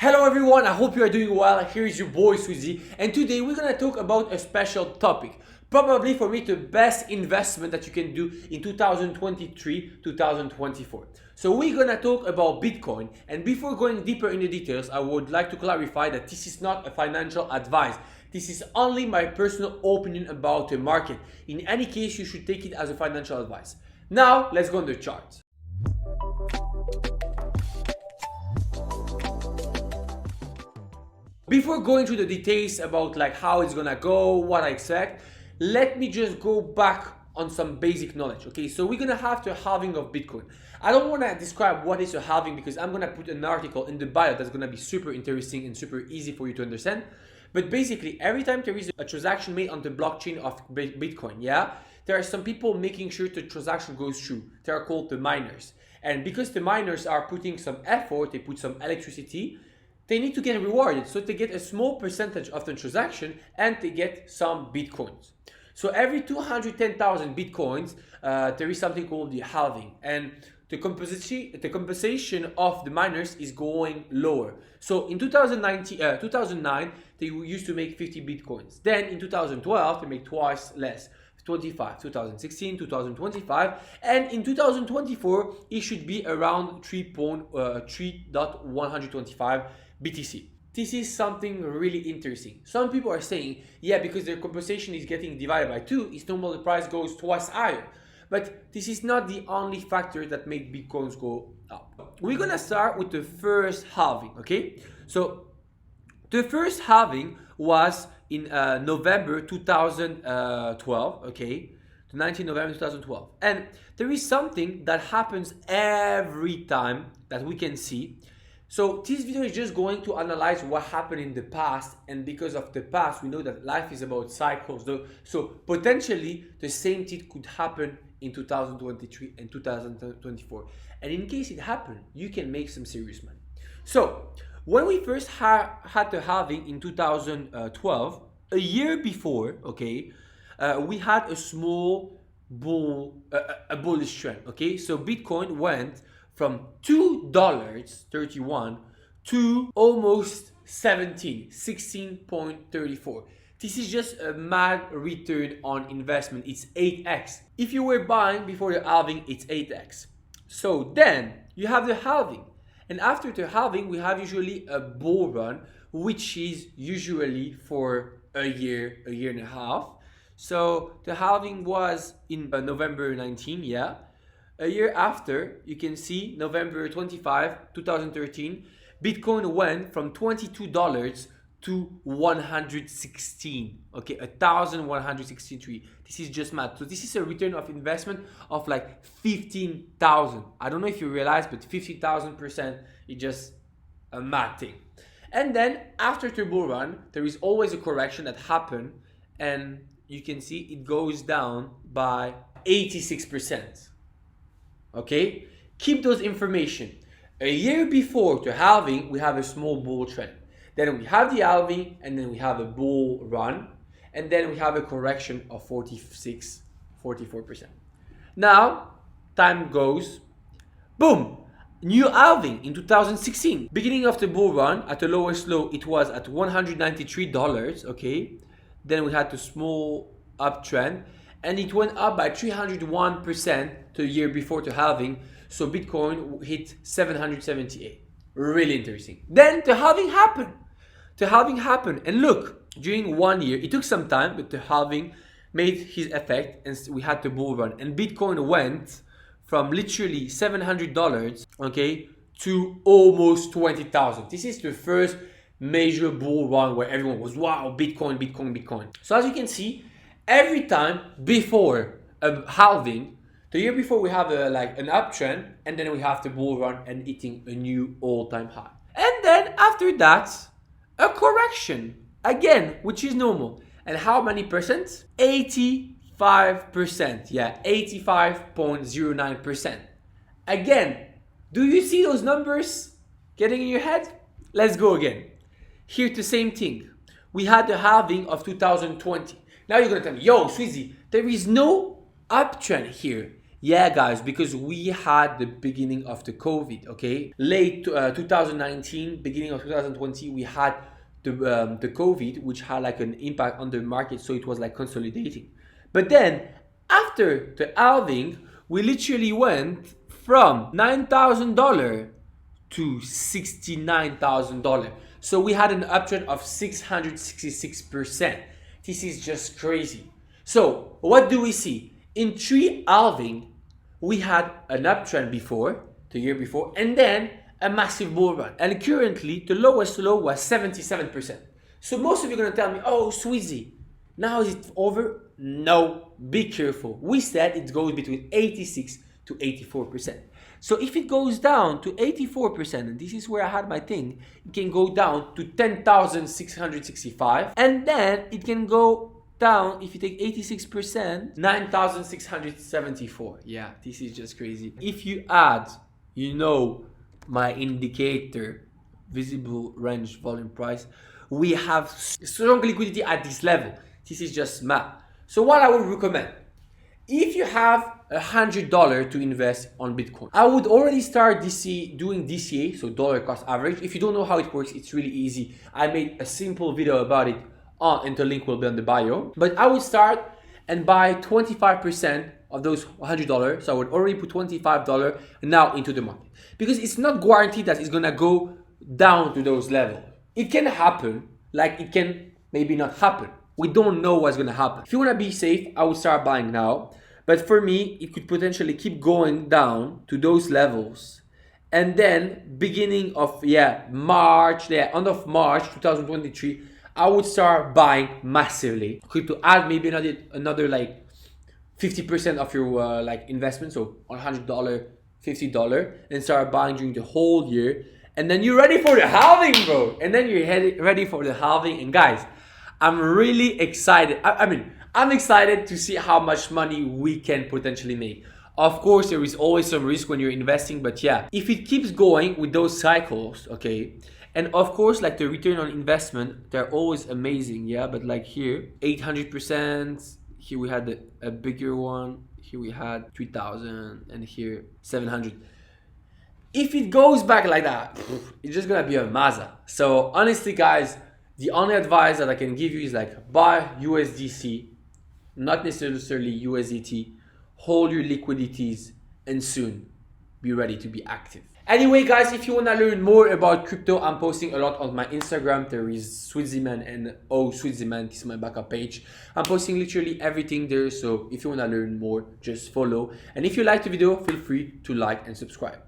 Hello everyone, I hope you are doing well. Here is your boy Switzy, and today we're gonna talk about a special topic. Probably for me the best investment that you can do in 2023-2024. So we're gonna talk about Bitcoin, and before going deeper in the details, I would like to clarify that this is not a financial advice. This is only my personal opinion about the market. In any case, you should take it as a financial advice. Now, let's go on the chart. Before going through the details about how it's gonna go, what I expect, let me just go back on some basic knowledge. Okay, so we're gonna have the halving of Bitcoin. I don't wanna describe what is a halving because I'm gonna put an article in the bio that's gonna be super interesting and super easy for you to understand. But basically, every time there is a transaction made on the blockchain of Bitcoin, yeah, there are some people making sure the transaction goes through. They are called the miners. And because the miners are putting some effort, they put some electricity, they need to get rewarded. So they get a small percentage of the transaction and they get some Bitcoins. So every 210,000 Bitcoins, there is something called the halving. And the compensation of the miners is going lower. So in 2009, they used to make 50 Bitcoins. Then in 2012, they make twice less. 25, 2016, 2025, and in 2024 it should be around 3.125 BTC. This is something really interesting. Some people are saying, yeah, because their compensation is getting divided by 2, it's normal the price goes twice higher. But this is not the only factor that make Bitcoins go up. We're gonna start with the first halving, okay? So the first halving was in November 2012, okay? The 19th November 2012. And there is something that happens every time that we can see. So this video is just going to analyze what happened in the past, and because of the past, we know that life is about cycles. So potentially the same thing could happen in 2023 and 2024. And in case it happened, you can make some serious money. So when we first had the halving in 2012, a year before, okay, we had a small bullish trend, okay? So Bitcoin went from $2.31 to almost 16.34. This is just a mad return on investment. It's 8x. If you were buying before the halving, it's 8x. So then you have the halving. And after the halving, we have usually a bull run, which is usually for a year and a half. So the halving was in November 19, yeah. A year after, you can see November 25, 2013, Bitcoin went from $22 to 116, okay, 1,163. This is just mad. So this is a return of investment of like 15,000. I don't know if you realize, but 50,000% is just a mad thing. And then after the bull run, there is always a correction that happens, and you can see it goes down by 86%. Okay, keep those information. A year before the halving, we have a small bull trend. Then we have the halving, and then we have a bull run, and then we have a correction of 44%. Now, time goes, boom, new halving in 2016. Beginning of the bull run, at the lowest low, it was at $193, okay? Then we had the small uptrend, and it went up by 301% the year before the halving. So Bitcoin hit 778. Really interesting. Then the halving happened. And look, during 1 year, it took some time, but the halving made his effect, and we had the bull run. And Bitcoin went from literally $700, okay, to almost 20,000. This is the first major bull run where everyone was, wow, Bitcoin. So as you can see, every time before a halving, the year before we have an uptrend, and then we have the bull run and hitting a new all-time high. And then after that, a correction again, which is normal. And how many percent? 85%. Yeah, 85.09%. Again, do you see those numbers getting in your head? Let's go again. Here the same thing. We had the halving of 2020. Now you're gonna tell me, yo, Swizzy, there is no uptrend here. Yeah, guys, because we had the beginning of the COVID, okay? Late 2019, beginning of 2020, we had the COVID, which had like an impact on the market, so it was like consolidating. But then, after the halving, we literally went from $9,000 to $69,000. So we had an uptrend of 666%. This is just crazy. So what do we see? In 3 halving, we had an uptrend before, the year before, and then a massive bull run. And currently, the lowest low was 77%. So most of you are going to tell me, oh, Switzy, now is it over? No, be careful. We said it goes between 86 to 84%. So if it goes down to 84%, and this is where I had my thing, it can go down to 10,665, and then it can go down, if you take 86%, 9,674. Yeah, this is just crazy. If you add, my indicator, visible range volume price, we have strong liquidity at this level. This is just math. So what I would recommend, if you have $100 to invest on Bitcoin, I would already start doing DCA, so dollar cost average. If you don't know how it works, it's really easy. I made a simple video about it, and the link will be on the bio. But I would start and buy 25% of those $100. So I would already put $25 now into the market, because it's not guaranteed that it's gonna go down to those levels. It can happen, like it can maybe not happen. We don't know what's gonna happen. If you wanna be safe, I would start buying now. But for me, it could potentially keep going down to those levels. And then beginning of March, end of March 2023, I would start buying massively. To add maybe another like 50% of your investment, so $100, $50, and start buying during the whole year. And then you're ready for the halving, bro. And then you're ready for the halving. And guys, I'm really excited. I'm excited to see how much money we can potentially make. Of course, there is always some risk when you're investing, but yeah, if it keeps going with those cycles, okay, and of course, like the return on investment, they're always amazing, yeah, but like here, 800%, here we had a bigger one, here we had 3,000, and here 700. If it goes back like that, it's just gonna be a maza. So honestly, guys, the only advice that I can give you is like buy USDC, not necessarily USDT, hold your liquidities, and soon be ready to be active. Anyway, guys, if you want to learn more about crypto, I'm posting a lot on my Instagram. There is SwitzyMan and SwitzyMan. This is my backup page. I'm posting literally everything there. So if you want to learn more, just follow. And if you liked the video, feel free to like and subscribe.